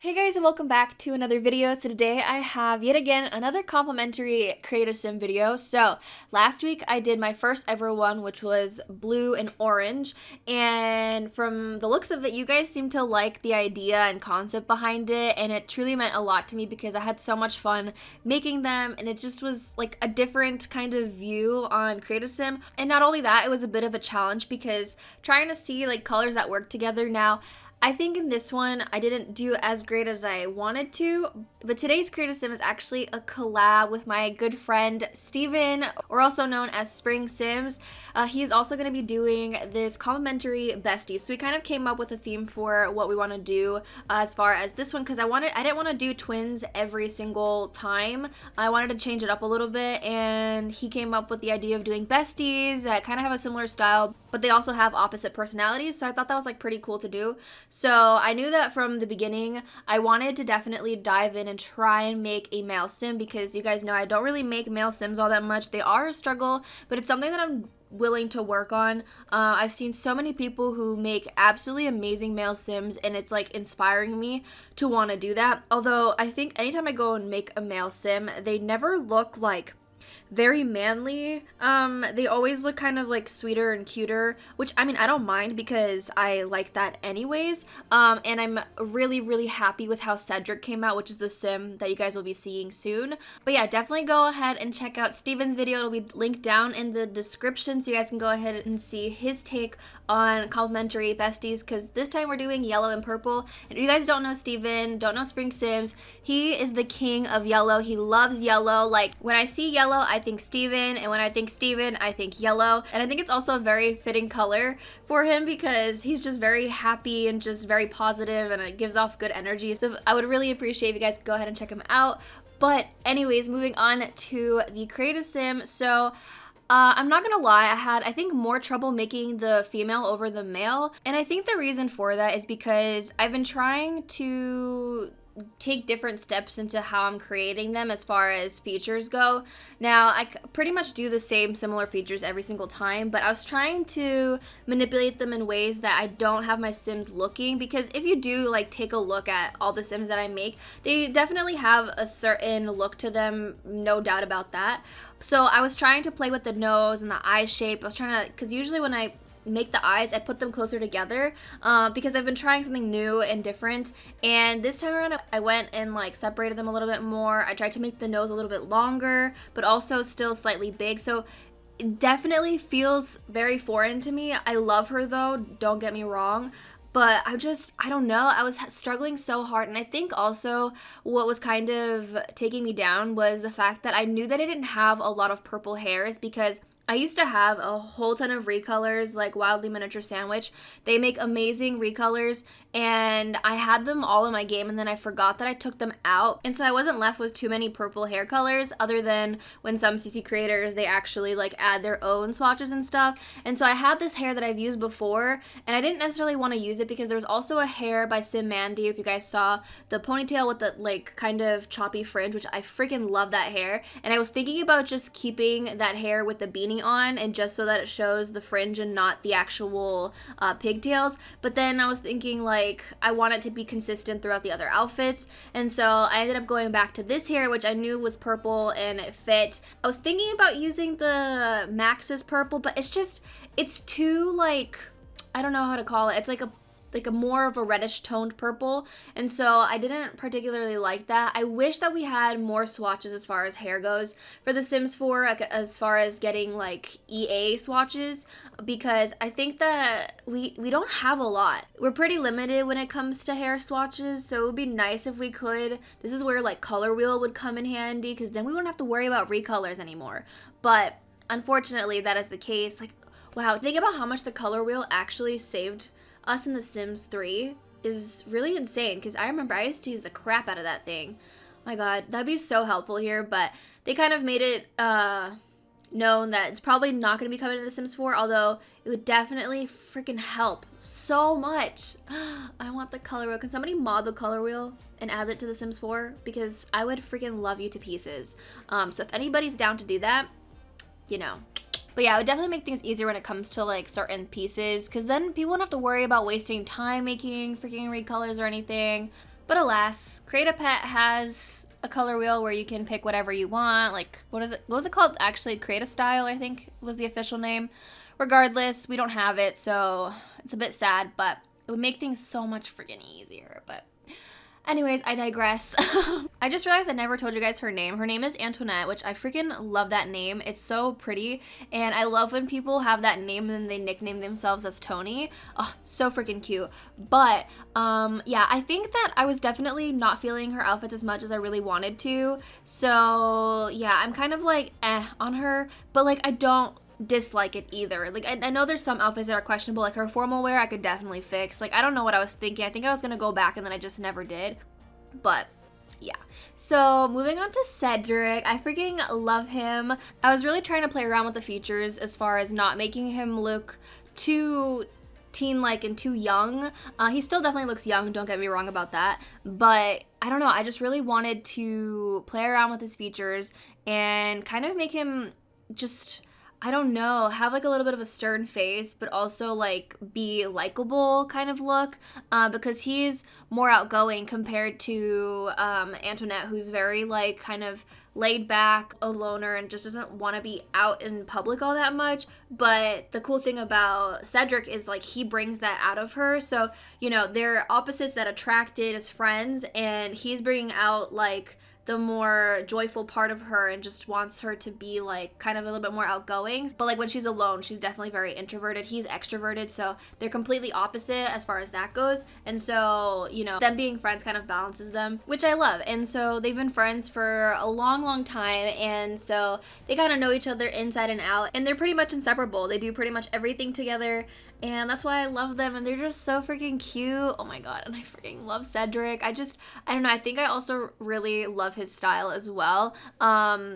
Hey guys, and welcome back to another video. So today I have yet again another complimentary create a sim video. So last week I did my first ever one, which was blue and orange, and from the looks of it, you guys seem to like the idea and concept behind it, and it truly meant a lot to me because I had so much fun making them, and it just was like a different kind of view on create a sim. And not only that, it was a bit of a challenge because trying to see like colors that work together. Now I think in this one, I didn't do as great as I wanted to, but today's Create a Sim is actually a collab with my good friend Steven, or also known as Springsims. He's also going to be doing this complimentary Besties. So we kind of came up with a theme for what we want to do as far as this one, because I didn't want to do twins every single time. I wanted to change it up a little bit, and he came up with the idea of doing Besties that kind of have a similar style, but they also have opposite personalities, so I thought that was like pretty cool to do. So I knew that from the beginning I wanted to definitely dive in and try and make a male sim, because you guys know I don't really make male sims all that much. They are a struggle, but it's something that I'm willing to work on. I've seen so many people who make absolutely amazing male sims, and it's like inspiring me to want to do that. Although I think anytime I go and make a male sim, they never look like very manly. They always look kind of like sweeter and cuter, which I mean I don't mind because I like that anyways. And I'm really happy with how Cedric came out, which is the sim that you guys will be seeing soon. But yeah, definitely go ahead and check out Steven's video. It'll be linked down in the description so you guys can go ahead and see his take on complimentary Besties, because this time we're doing yellow and purple. And if you guys don't know Steven, don't know Springsims, he is the king of yellow. He loves yellow. Like when I see yellow, I think Steven, and when I think Steven, I think yellow. And I think it's also a very fitting color for him because he's just very happy and just very positive, and it gives off good energy. So I would really appreciate if you guys go ahead and check him out. But anyways, moving on to the Create a Sim. So I'm not gonna lie, I had, I think, more trouble making the female over the male. And I think the reason for that is because I've been trying to take different steps into how I'm creating them as far as features go. Now, I pretty much do the same similar features every single time, but I was trying to manipulate them in ways that I don't have my sims looking, because if you do like take a look at all the sims that I make, they definitely have a certain look to them, no doubt about that. So I was trying to play with the nose and the eye shape. I was trying to, because usually when I make the eyes, I put them closer together because I've been trying something new and different, and this time around I went and like separated them a little bit more. I tried to make the nose a little bit longer but also still slightly big, so it definitely feels very foreign to me. I love her though, don't get me wrong, but I don't know, I was struggling so hard. And I think also what was kind of taking me down was the fact that I knew that I didn't have a lot of purple hairs, because I used to have a whole ton of recolors like Wildly Miniature Sandwich. They make amazing recolors, and I had them all in my game, and then I forgot that I took them out, and so I wasn't left with too many purple hair colors, other than when some CC creators, they actually like add their own swatches and stuff. And so I had this hair that I've used before, and I didn't necessarily want to use it because there was also a hair by Sim Mandy, if you guys saw, the ponytail with the like kind of choppy fringe, which I freaking love that hair. And I was thinking about just keeping that hair with the beanie on, and just so that it shows the fringe and not the actual pigtails. But then I was thinking like I want it to be consistent throughout the other outfits, and so I ended up going back to this hair, which I knew was purple and it fit. I was thinking about using the Max's purple, but it's too like, I don't know how to call it. It's like a more of a reddish toned purple, and so I didn't particularly like that. I wish that we had more swatches as far as hair goes for The Sims 4, as far as getting like EA swatches, because I think that we don't have a lot. We're pretty limited when it comes to hair swatches, so it would be nice if we could. This is where like Color Wheel would come in handy, because then we wouldn't have to worry about recolors anymore. But unfortunately that is the case. Like, wow, think about how much the Color Wheel actually saved us in The Sims 3 is really insane, because I remember I used to use the crap out of that thing. My god, that'd be so helpful here, but they kind of made it known that it's probably not going to be coming to The Sims 4, although it would definitely freaking help so much. I want the color wheel. Can somebody mod the color wheel and add it to The Sims 4? Because I would freaking love you to pieces. So if anybody's down to do that, you know. But yeah, it would definitely make things easier when it comes to like certain pieces, because then people won't have to worry about wasting time making freaking recolors or anything. But alas, Create a Pet has a color wheel where you can pick whatever you want. Like, what was it called? Actually, Create a Style, I think was the official name. Regardless, we don't have it, so it's a bit sad, but it would make things so much freaking easier. But anyways, I digress. I just realized I never told you guys her name. Her name is Antoinette, which I freaking love that name. It's so pretty, and I love when people have that name and then they nickname themselves as Tony. Oh, so freaking cute. But yeah, I think that I was definitely not feeling her outfits as much as I really wanted to. So yeah, I'm kind of like on her, but like I don't dislike it either. Like I know there's some outfits that are questionable, like her formal wear I could definitely fix. Like I don't know what I was thinking. I think I was gonna go back and then I just never did. But yeah. So moving on to Cedric, I freaking love him. I was really trying to play around with the features as far as not making him look too teen-like and too young. He still definitely looks young, don't get me wrong about that, but I don't know, I just really wanted to play around with his features and kind of make him just, I don't know, have like a little bit of a stern face, but also like be likable kind of look, because he's more outgoing compared to Antoinette, who's very like kind of laid back, a loner, and just doesn't want to be out in public all that much. But the cool thing about Cedric is like he brings that out of her. So, you know, they're opposites that attracted as friends, and he's bringing out like the more joyful part of her and just wants her to be like kind of a little bit more outgoing. But like when she's alone, she's definitely very introverted. He's extroverted, so they're completely opposite as far as that goes. And so, you know, them being friends kind of balances them, which I love. And so they've been friends for a long time, and so they kind of know each other inside and out, and they're pretty much inseparable. They do pretty much everything together, and that's why I love them, and they're just so freaking cute. Oh my god, and I freaking love Cedric. I don't know, I think I also really love his style as well.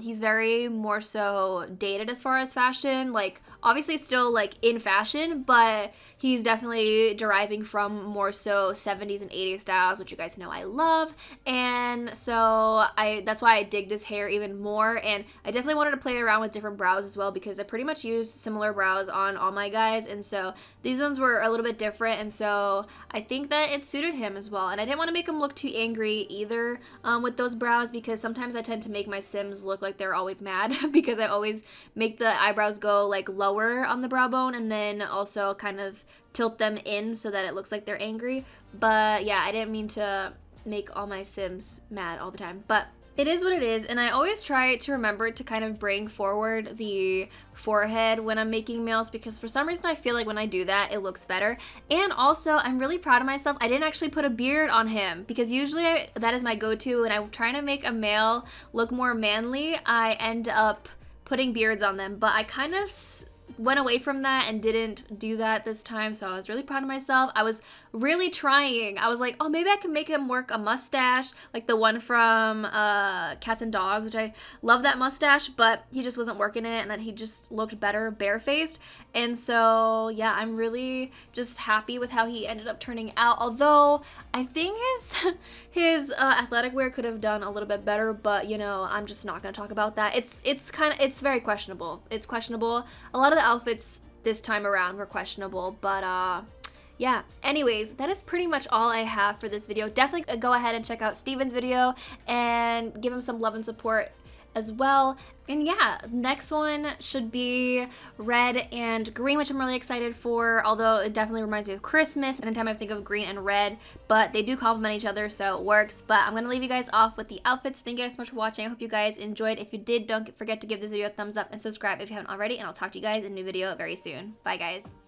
He's very more so dated as far as fashion, like obviously still like in fashion, but he's definitely deriving from more so 70s and 80s styles, which you guys know I love. And so that's why I dig this hair even more, and I definitely wanted to play around with different brows as well, because I pretty much use similar brows on all my guys, and so these ones were a little bit different, and so I think that it suited him as well. And I didn't want to make him look too angry either with those brows, because sometimes I tend to make my Sims look like they're always mad because I always make the eyebrows go like lower on the brow bone and then also kind of tilt them in so that it looks like they're angry. But yeah, I didn't mean to make all my Sims mad all the time, but it is what it is. And I always try to remember to kind of bring forward the forehead when I'm making males, because for some reason I feel like when I do that it looks better. And also I'm really proud of myself, I didn't actually put a beard on him, because usually that is my go-to when I'm trying to make a male look more manly. I end up putting beards on them, but I kind of went away from that and didn't do that this time, so I was really proud of myself. I was really trying. I was like, oh, maybe I can make him work a mustache like the one from Cats and Dogs, which I love that mustache, but he just wasn't working it, and then he just looked better barefaced. And so yeah, I'm really just happy with how he ended up turning out, although I think his athletic wear could have done a little bit better, but you know, I'm just not gonna talk about that. It's very questionable. It's questionable. A lot of the outfits this time around were questionable, but yeah, anyways, that is pretty much all I have for this video. Definitely go ahead and check out Steven's video and give him some love and support as well. And yeah, next one should be red and green, which I'm really excited for, although it definitely reminds me of Christmas anytime I think of green and red, but they do complement each other, so it works. But I'm gonna leave you guys off with the outfits. Thank you guys so much for watching. I hope you guys enjoyed. If you did, don't forget to give this video a thumbs up and subscribe if you haven't already, and I'll talk to you guys in a new video very soon. Bye guys.